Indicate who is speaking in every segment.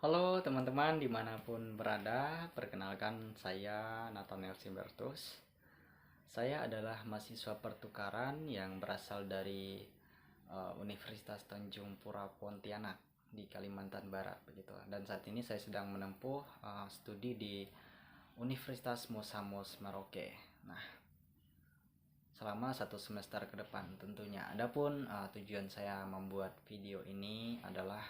Speaker 1: Halo teman-teman dimanapun berada, perkenalkan saya Nathaniel Simbertus. Saya adalah mahasiswa pertukaran yang berasal dari Universitas Tanjung Pura Pontianak di Kalimantan Barat begitu. Dan saat ini saya sedang menempuh studi di Universitas Mosamos Merauke. Nah, selama 1 semester ke depan tentunya. Adapun tujuan saya membuat video ini adalah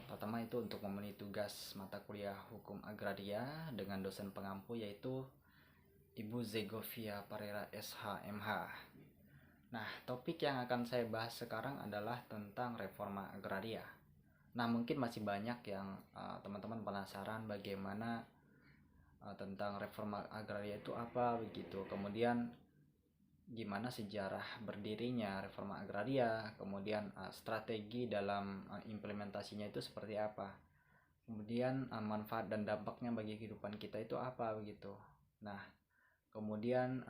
Speaker 1: pertama itu untuk memenuhi tugas mata kuliah hukum agraria dengan dosen pengampu yaitu Ibu Zegovia Parera SH.MH. Nah, topik yang akan saya bahas sekarang adalah tentang reforma agraria. Nah, mungkin masih banyak yang teman-teman penasaran bagaimana tentang reforma agraria itu apa begitu. Kemudian gimana sejarah berdirinya reforma agraria, kemudian strategi dalam implementasinya itu seperti apa. Kemudian manfaat dan dampaknya bagi kehidupan kita itu apa begitu. Nah, kemudian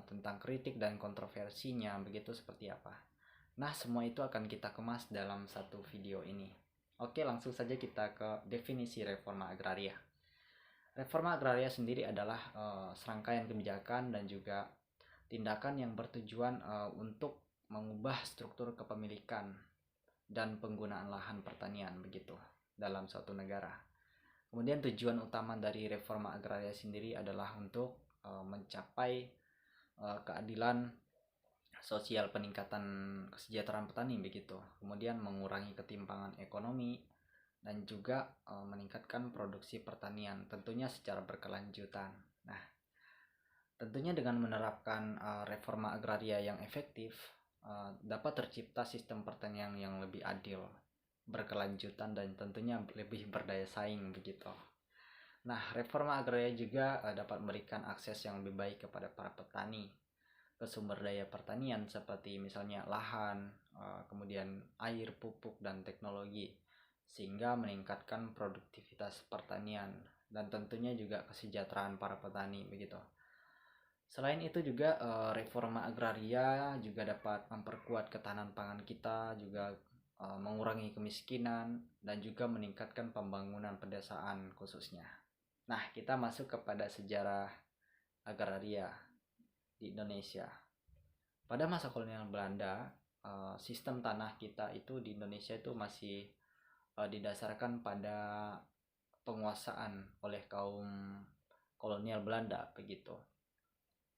Speaker 1: tentang kritik dan kontroversinya begitu seperti apa. Nah, semua itu akan kita kemas dalam satu video ini. Oke, langsung saja kita ke definisi reforma agraria. Reforma agraria sendiri adalah serangkaian kebijakan dan juga tindakan yang bertujuan untuk mengubah struktur kepemilikan dan penggunaan lahan pertanian begitu dalam suatu negara. Kemudian tujuan utama dari reforma agraria sendiri adalah untuk mencapai keadilan sosial, peningkatan kesejahteraan petani begitu. Kemudian mengurangi ketimpangan ekonomi dan juga meningkatkan produksi pertanian tentunya secara berkelanjutan. Nah, tentunya dengan menerapkan reforma agraria yang efektif dapat tercipta sistem pertanian yang lebih adil, berkelanjutan dan tentunya lebih berdaya saing begitu. Nah, reforma agraria juga dapat memberikan akses yang lebih baik kepada para petani ke sumber daya pertanian seperti misalnya lahan, kemudian air, pupuk dan teknologi sehingga meningkatkan produktivitas pertanian dan tentunya juga kesejahteraan para petani begitu. Selain itu juga reforma agraria juga dapat memperkuat ketahanan pangan kita, juga mengurangi kemiskinan dan juga meningkatkan pembangunan pedesaan khususnya. Nah, kita masuk kepada sejarah agraria di Indonesia. Pada masa kolonial Belanda, sistem tanah kita itu di Indonesia itu masih didasarkan pada penguasaan oleh kaum kolonial Belanda begitu.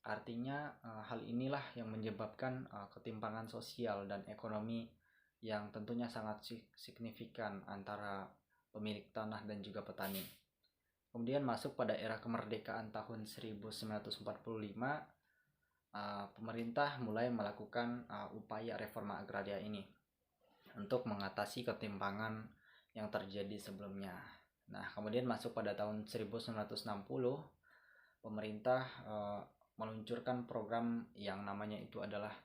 Speaker 1: Artinya hal inilah yang menyebabkan ketimpangan sosial dan ekonomi yang tentunya sangat signifikan antara pemilik tanah dan juga petani. Kemudian masuk pada era kemerdekaan tahun 1945, pemerintah mulai melakukan upaya reforma agraria ini untuk mengatasi ketimpangan yang terjadi sebelumnya. Nah, kemudian masuk pada tahun 1960, pemerintah meluncurkan program yang namanya itu adalah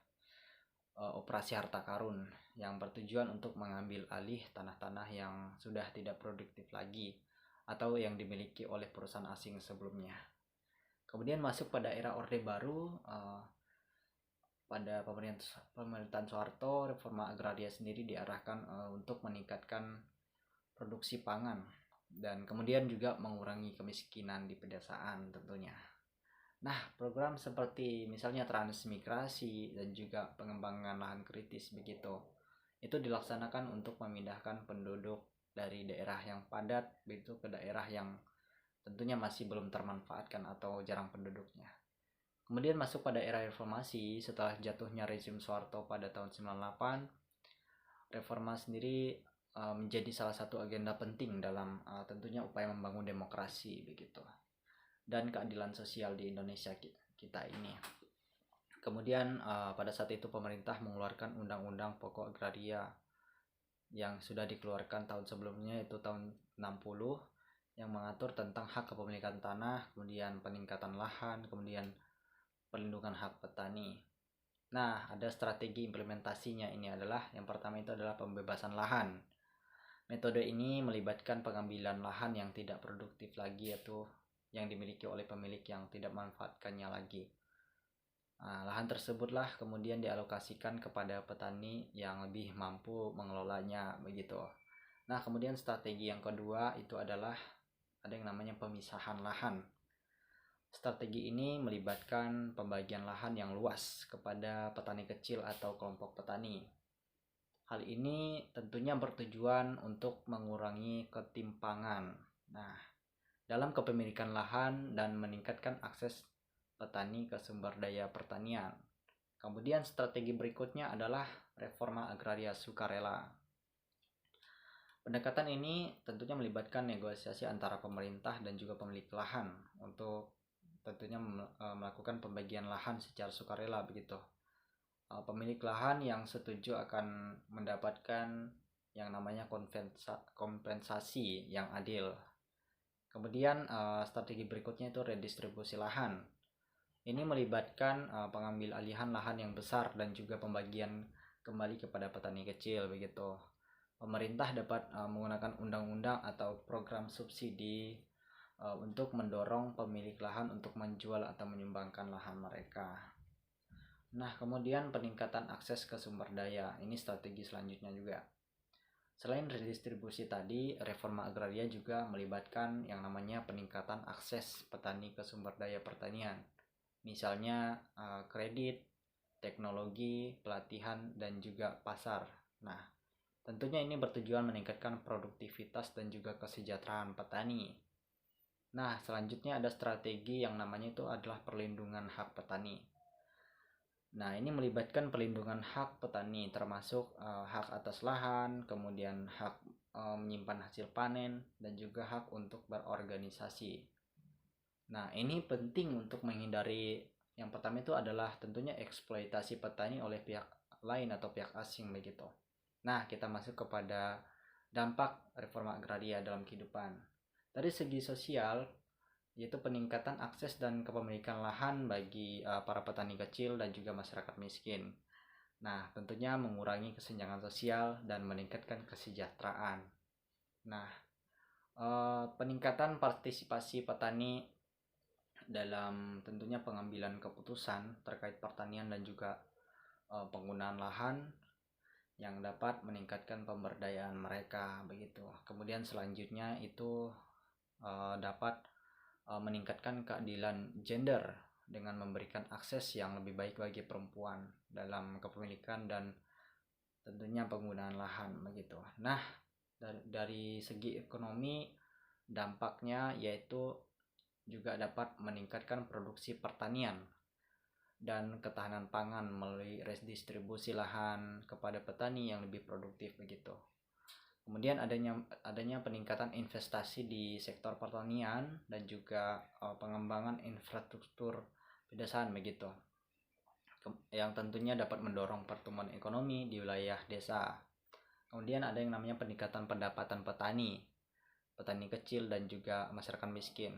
Speaker 1: Operasi Harta Karun yang bertujuan untuk mengambil alih tanah-tanah yang sudah tidak produktif lagi atau yang dimiliki oleh perusahaan asing sebelumnya. Kemudian masuk pada era Orde Baru, pada pemerintahan Soeharto, reforma agraria sendiri diarahkan untuk meningkatkan produksi pangan dan kemudian juga mengurangi kemiskinan di pedesaan tentunya. Nah, program seperti misalnya transmigrasi dan juga pengembangan lahan kritis begitu, itu dilaksanakan untuk memindahkan penduduk dari daerah yang padat begitu ke daerah yang tentunya masih belum termanfaatkan atau jarang penduduknya. Kemudian masuk pada era reformasi setelah jatuhnya rezim Soeharto pada tahun 98, reforma sendiri menjadi salah satu agenda penting dalam tentunya upaya membangun demokrasi begitu dan keadilan sosial di Indonesia kita ini. Kemudian pada saat itu pemerintah mengeluarkan Undang-Undang Pokok Agraria yang sudah dikeluarkan tahun sebelumnya, yaitu tahun 60, yang mengatur tentang hak kepemilikan tanah, kemudian peningkatan lahan, kemudian perlindungan hak petani. Nah, ada strategi implementasinya. Ini adalah yang pertama itu adalah pembebasan lahan. Metode ini melibatkan pengambilan lahan yang tidak produktif lagi atau yang dimiliki oleh pemilik yang tidak memanfaatkannya lagi. Nah, lahan tersebutlah kemudian dialokasikan kepada petani yang lebih mampu mengelolanya begitu. Nah, kemudian strategi yang kedua itu adalah ada yang namanya pemisahan lahan. Strategi ini melibatkan pembagian lahan yang luas kepada petani kecil atau kelompok petani. Hal ini tentunya bertujuan untuk mengurangi ketimpangan. Nah, dalam kepemilikan lahan dan meningkatkan akses petani ke sumber daya pertanian. Kemudian strategi berikutnya adalah reforma agraria sukarela. Pendekatan ini tentunya melibatkan negosiasi antara pemerintah dan juga pemilik lahan untuk tentunya melakukan pembagian lahan secara sukarela begitu. Pemilik lahan yang setuju akan mendapatkan yang namanya kompensasi yang adil. Kemudian strategi berikutnya itu redistribusi lahan. Ini melibatkan pengambil alihan lahan yang besar dan juga pembagian kembali kepada petani kecil begitu. Pemerintah dapat menggunakan undang-undang atau program subsidi untuk mendorong pemilik lahan untuk menjual atau menyumbangkan lahan mereka. Nah, kemudian peningkatan akses ke sumber daya, ini strategi selanjutnya juga. Selain redistribusi tadi, reforma agraria juga melibatkan yang namanya peningkatan akses petani ke sumber daya pertanian. Misalnya kredit, teknologi, pelatihan, dan juga pasar. Nah, tentunya ini bertujuan meningkatkan produktivitas dan juga kesejahteraan petani. Nah, selanjutnya ada strategi yang namanya itu adalah perlindungan hak petani. Nah, ini melibatkan perlindungan hak petani termasuk hak atas lahan, kemudian hak menyimpan hasil panen, dan juga hak untuk berorganisasi. Nah, ini penting untuk menghindari yang pertama itu adalah tentunya eksploitasi petani oleh pihak lain atau pihak asing begitu. Nah, kita masuk kepada dampak reforma agraria dalam kehidupan. Dari segi sosial, yaitu peningkatan akses dan kepemilikan lahan bagi para petani kecil dan juga masyarakat miskin. Nah, tentunya mengurangi kesenjangan sosial dan meningkatkan kesejahteraan. Nah, peningkatan partisipasi petani dalam tentunya pengambilan keputusan terkait pertanian dan juga penggunaan lahan yang dapat meningkatkan pemberdayaan mereka begitu. Kemudian selanjutnya itu dapat meningkatkan keadilan gender dengan memberikan akses yang lebih baik bagi perempuan dalam kepemilikan dan tentunya penggunaan lahan begitu. Nah, dari segi ekonomi dampaknya yaitu juga dapat meningkatkan produksi pertanian dan ketahanan pangan melalui redistribusi lahan kepada petani yang lebih produktif begitu. Kemudian adanya peningkatan investasi di sektor pertanian dan juga pengembangan infrastruktur pedesaan begitu, yang tentunya dapat mendorong pertumbuhan ekonomi di wilayah desa. Kemudian ada yang namanya peningkatan pendapatan petani kecil dan juga masyarakat miskin.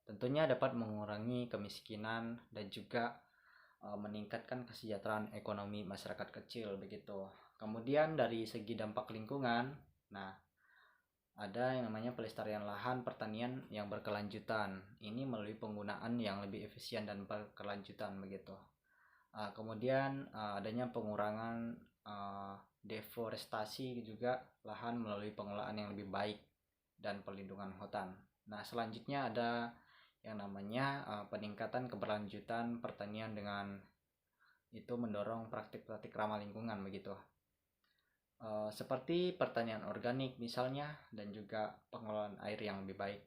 Speaker 1: Tentunya dapat mengurangi kemiskinan dan juga meningkatkan kesejahteraan ekonomi masyarakat kecil begitu. Kemudian dari segi dampak lingkungan, nah ada yang namanya pelestarian lahan pertanian yang berkelanjutan. Ini melalui penggunaan yang lebih efisien dan berkelanjutan begitu. Kemudian adanya pengurangan deforestasi juga lahan melalui pengelolaan yang lebih baik dan perlindungan hutan. Nah, selanjutnya ada yang namanya peningkatan keberlanjutan pertanian dengan itu mendorong praktik-praktik ramah lingkungan begitu. Seperti pertanian organik misalnya dan juga pengelolaan air yang lebih baik.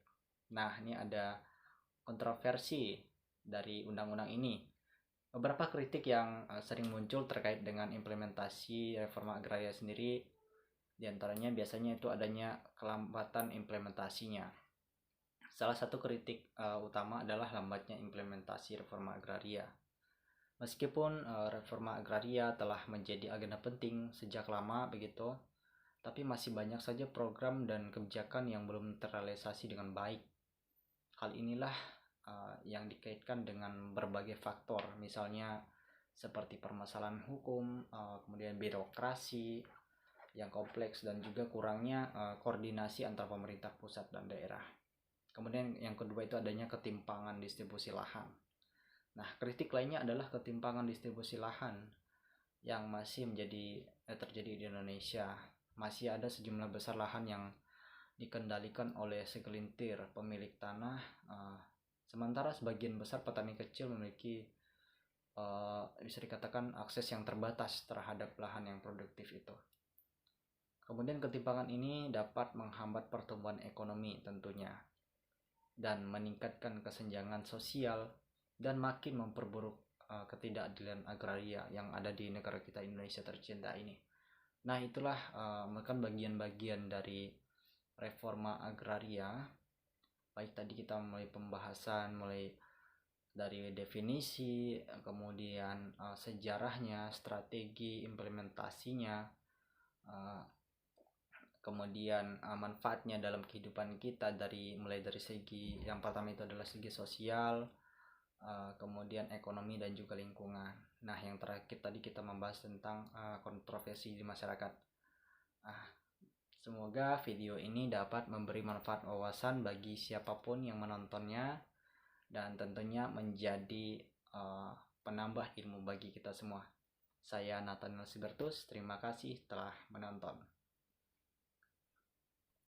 Speaker 1: Nah, ini ada kontroversi dari undang-undang ini. Beberapa kritik yang sering muncul terkait dengan implementasi reforma agraria sendiri, diantaranya biasanya itu adanya kelambatan implementasinya. Salah satu kritik utama adalah lambatnya implementasi reforma agraria. Meskipun reforma agraria telah menjadi agenda penting sejak lama begitu, tapi masih banyak saja program dan kebijakan yang belum terrealisasi dengan baik. Hal inilah yang dikaitkan dengan berbagai faktor, misalnya seperti permasalahan hukum, kemudian birokrasi yang kompleks dan juga kurangnya koordinasi antara pemerintah pusat dan daerah. Kemudian yang kedua itu adanya ketimpangan distribusi lahan. Nah, kritik lainnya adalah ketimpangan distribusi lahan yang masih terjadi di Indonesia. masih ada sejumlah besar lahan yang dikendalikan oleh segelintir pemilik tanah, sementara sebagian besar petani kecil memiliki bisa dikatakan akses yang terbatas terhadap lahan yang produktif itu. Kemudian ketimpangan ini dapat menghambat pertumbuhan ekonomi tentunya, dan meningkatkan kesenjangan sosial dan makin memperburuk ketidakadilan agraria yang ada di negara kita Indonesia tercinta ini. Nah, itulah kan bagian-bagian dari reforma agraria. Baik, tadi kita mulai pembahasan mulai dari definisi, kemudian sejarahnya, strategi implementasinya, kemudian manfaatnya dalam kehidupan kita, mulai dari segi yang pertama itu adalah segi sosial, kemudian ekonomi dan juga lingkungan. Nah, yang terakhir tadi kita membahas tentang kontroversi di masyarakat. Semoga video ini dapat memberi manfaat wawasan bagi siapapun yang menontonnya, dan tentunya menjadi penambah ilmu bagi kita semua. Saya Nathaniel Sibertus, terima kasih telah menonton.